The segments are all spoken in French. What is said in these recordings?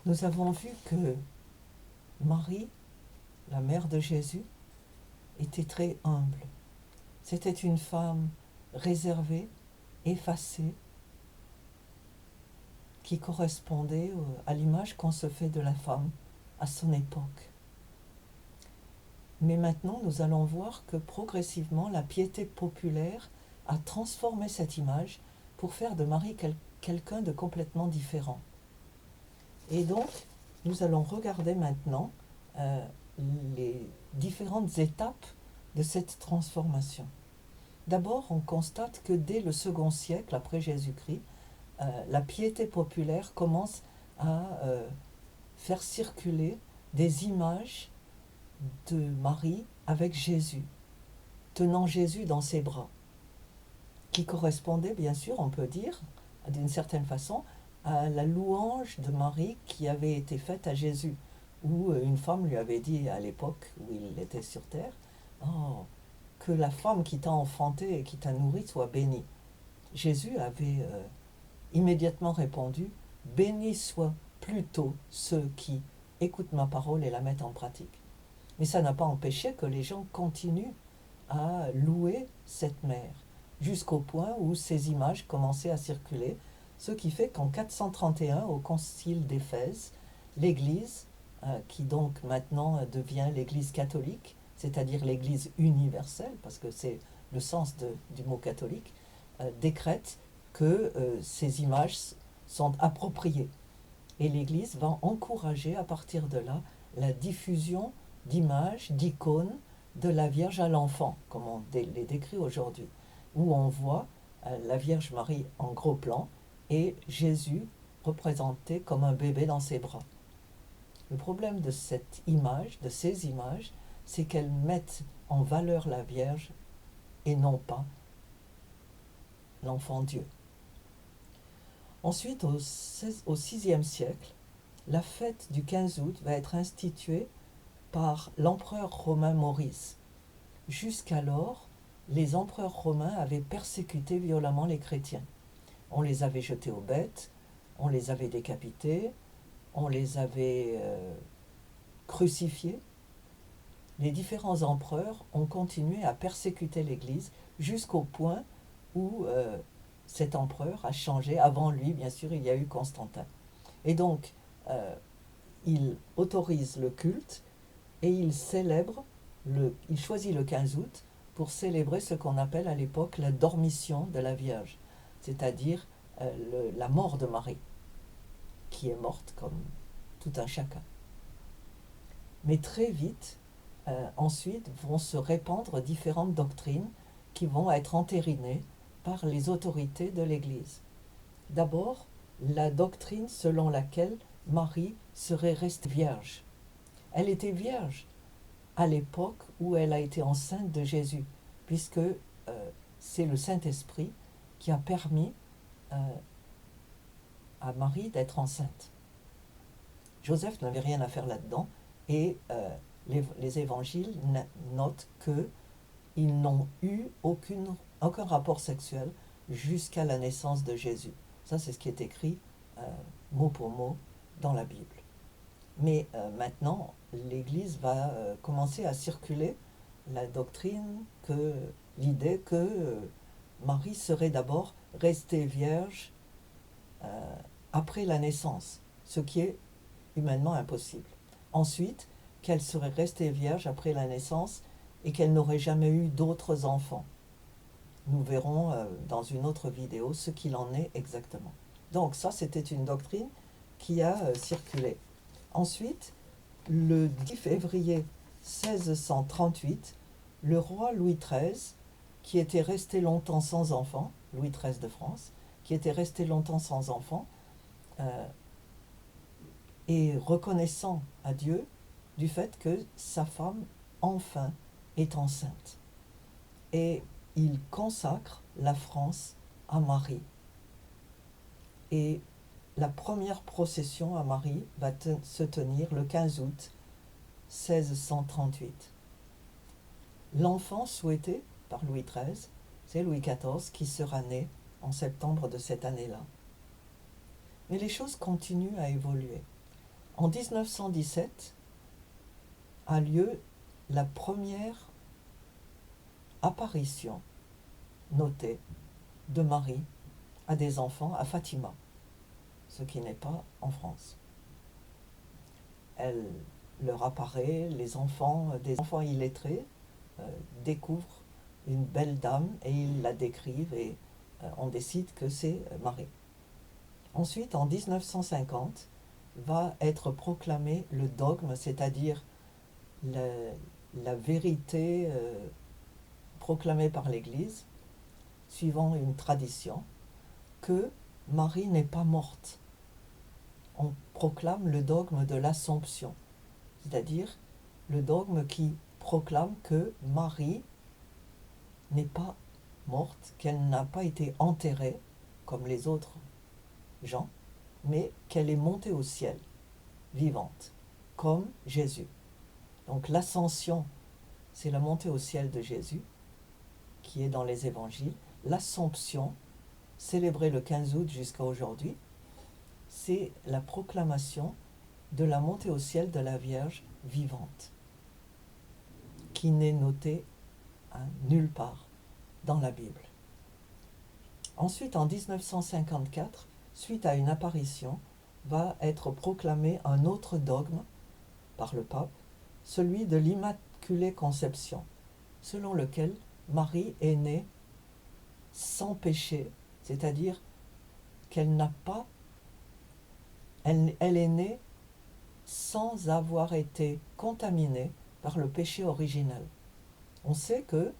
Nous avons vu que Marie, la mère de Jésus, était très humble. C'était une femme réservée, effacée, qui correspondait à l'image qu'on se fait de la femme à son époque. Mais maintenant, nous allons voir que progressivement, la piété populaire a transformé cette image pour faire de Marie quelqu'un de complètement différent. Et donc, nous allons regarder maintenant les différentes étapes de cette transformation. D'abord, on constate que dès le second siècle après Jésus-Christ, la piété populaire commence à faire circuler des images de Marie avec Jésus, tenant Jésus dans ses bras, qui correspondait bien sûr, on peut dire, d'une certaine façon, à la louange de Marie qui avait été faite à Jésus, où une femme lui avait dit à l'époque où il était sur terre, « Oh, que la femme qui t'a enfanté et qui t'a nourri soit bénie. » Jésus avait immédiatement répondu, « Béni soit plutôt ceux qui écoutent ma parole et la mettent en pratique. » Mais ça n'a pas empêché que les gens continuent à louer cette mère, jusqu'au point où ces images commençaient à circuler, ce qui fait qu'en 431, au concile d'Éphèse, l'Église, qui donc maintenant devient l'Église catholique, c'est-à-dire l'Église universelle, parce que c'est le sens du mot catholique, décrète que ces images sont appropriées. Et l'Église va encourager à partir de là la diffusion d'images, d'icônes de la Vierge à l'enfant, comme on les décrit aujourd'hui, où on voit la Vierge Marie en gros plan et Jésus représenté comme un bébé dans ses bras. Le problème de cette image, de ces images, c'est qu'elles mettent en valeur la Vierge et non pas l'enfant Dieu. Ensuite, au VIe siècle, la fête du 15 août va être instituée par l'empereur romain Maurice. Jusqu'alors, les empereurs romains avaient persécuté violemment les chrétiens. On les avait jetés aux bêtes, on les avait décapités, on les avait crucifiés. Les différents empereurs ont continué à persécuter l'Église jusqu'au point où cet empereur a changé. Avant lui, bien sûr, il y a eu Constantin. Et donc, il autorise le culte et il choisit le 15 août pour célébrer ce qu'on appelle à l'époque la dormition de la Vierge, c'est-à-dire la mort de Marie, qui est morte comme tout un chacun. Mais très vite, ensuite, vont se répandre différentes doctrines qui vont être entérinées par les autorités de l'Église. D'abord, la doctrine selon laquelle Marie serait restée vierge. Elle était vierge à l'époque où elle a été enceinte de Jésus, puisque c'est le Saint-Esprit qui a permis à Marie d'être enceinte. Joseph n'avait rien à faire là-dedans, et les évangiles notent qu'ils n'ont eu aucun rapport sexuel jusqu'à la naissance de Jésus. Ça, c'est ce qui est écrit mot pour mot dans la Bible. Mais maintenant, l'Église va commencer à circuler la doctrine, l'idée que Marie serait d'abord restée vierge après la naissance, ce qui est humainement impossible. Ensuite, qu'elle serait restée vierge après la naissance et qu'elle n'aurait jamais eu d'autres enfants. Nous verrons dans une autre vidéo ce qu'il en est exactement. Donc ça, c'était une doctrine qui a circulé. Ensuite, le 10 février 1638, le roi Louis XIII, qui était resté longtemps sans enfant, Louis XIII de France, qui était resté longtemps sans enfant, et reconnaissant à Dieu du fait que sa femme, enfin, est enceinte. Et il consacre la France à Marie. Et la première procession à Marie va se tenir le 15 août 1638. L'enfant souhaité par Louis XIII, c'est Louis XIV qui sera né en septembre de cette année-là. Mais les choses continuent à évoluer. En 1917 a lieu la première apparition notée de Marie à des enfants à Fatima, ce qui n'est pas en France. Elle leur apparaît, des enfants illettrés découvrent une belle dame et ils la décrivent et on décide que c'est Marie. Ensuite, en 1950, va être proclamé le dogme, c'est-à-dire la vérité proclamée par l'Église, suivant une tradition, que Marie n'est pas morte. On proclame le dogme de l'Assomption, c'est-à-dire le dogme qui proclame que Marie n'est pas morte, qu'elle n'a pas été enterrée comme les autres gens, mais qu'elle est montée au ciel, vivante, comme Jésus. Donc l'ascension, c'est la montée au ciel de Jésus, qui est dans les évangiles. L'Assomption, célébrée le 15 août jusqu'à aujourd'hui, c'est la proclamation de la montée au ciel de la Vierge vivante, qui n'est notée nulle part dans la Bible. Ensuite, en 1954, suite à une apparition, va être proclamé un autre dogme par le pape, celui de l'Immaculée Conception, selon lequel Marie est née sans péché, c'est-à-dire qu'elle n'a pas, elle est née sans avoir été contaminée par le péché originel. On sait que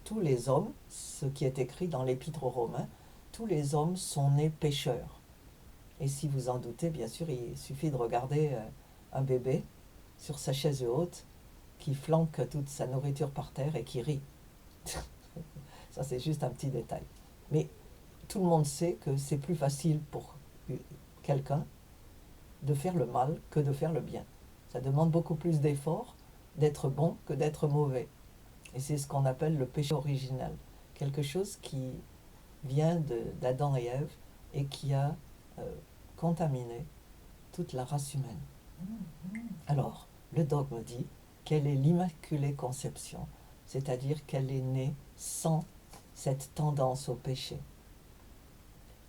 tous les hommes, ce qui est écrit dans l'Épître aux Romains, tous les hommes sont nés pécheurs. Et si vous en doutez, bien sûr, il suffit de regarder un bébé sur sa chaise haute qui flanque toute sa nourriture par terre et qui rit. Ça, c'est juste un petit détail. Mais tout le monde sait que c'est plus facile pour quelqu'un de faire le mal que de faire le bien. Ça demande beaucoup plus d'efforts d'être bon que d'être mauvais. Et c'est ce qu'on appelle le péché originel. Quelque chose qui vient d'Adam et Ève et qui a contaminé toute la race humaine. Alors, le dogme dit qu'elle est l'Immaculée Conception, c'est-à-dire qu'elle est née sans cette tendance au péché.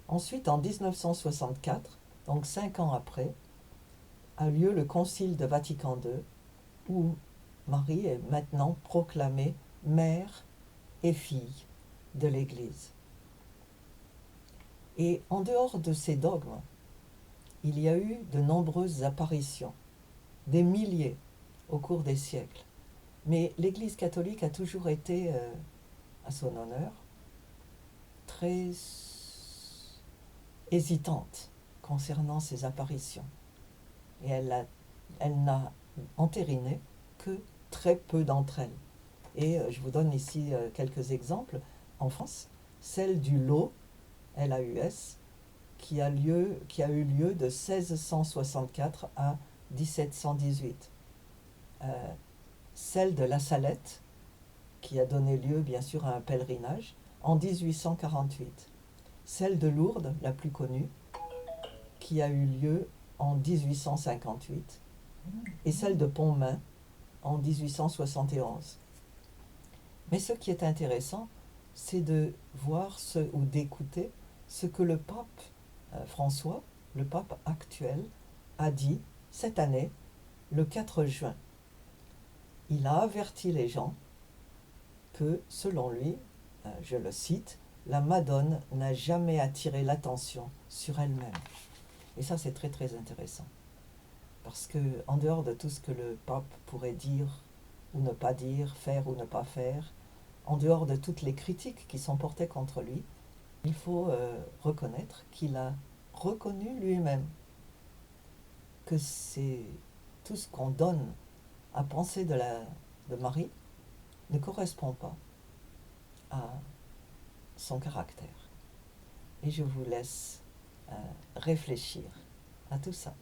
Ensuite, en 1964, donc 5 ans après, a lieu le Concile de Vatican II, où Marie est maintenant proclamée mère et fille de l'Église. Et en dehors de ces dogmes, il y a eu de nombreuses apparitions, des milliers au cours des siècles. Mais l'Église catholique a toujours été, à son honneur, très hésitante concernant ces apparitions. Et elle n'a entériné que très peu d'entre elles. Et je vous donne ici quelques exemples. En France, celle du Laus, L-A-U-S, qui a eu lieu de 1664 à 1718. Celle de La Salette, qui a donné lieu bien sûr à un pèlerinage, en 1848. Celle de Lourdes, la plus connue, qui a eu lieu en 1858. Et celle de Pontmain, en 1871. Mais ce qui est intéressant, c'est de voir ou d'écouter ce que le pape François, le pape actuel, a dit cette année, le 4 juin. Il a averti les gens que, selon lui, je le cite, la Madone n'a jamais attiré l'attention sur elle-même. Et ça, c'est très très intéressant. Parce que, en dehors de tout ce que le pape pourrait dire ou ne pas dire, faire ou ne pas faire, en dehors de toutes les critiques qui sont portées contre lui, il faut reconnaître qu'il a reconnu lui-même que c'est tout ce qu'on donne à penser de Marie ne correspond pas à son caractère. Et je vous laisse réfléchir à tout ça.